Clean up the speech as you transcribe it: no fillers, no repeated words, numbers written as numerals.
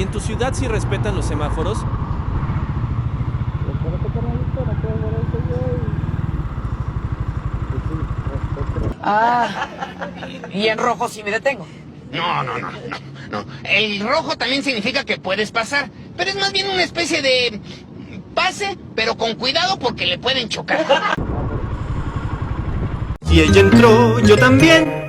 ¿Y en tu ciudad sí respetan los semáforos? Ah, y en rojo sí me detengo. No. El rojo también significa que puedes pasar, pero es más bien una especie de pase, pero con cuidado porque le pueden chocar. Si ella entró, yo también.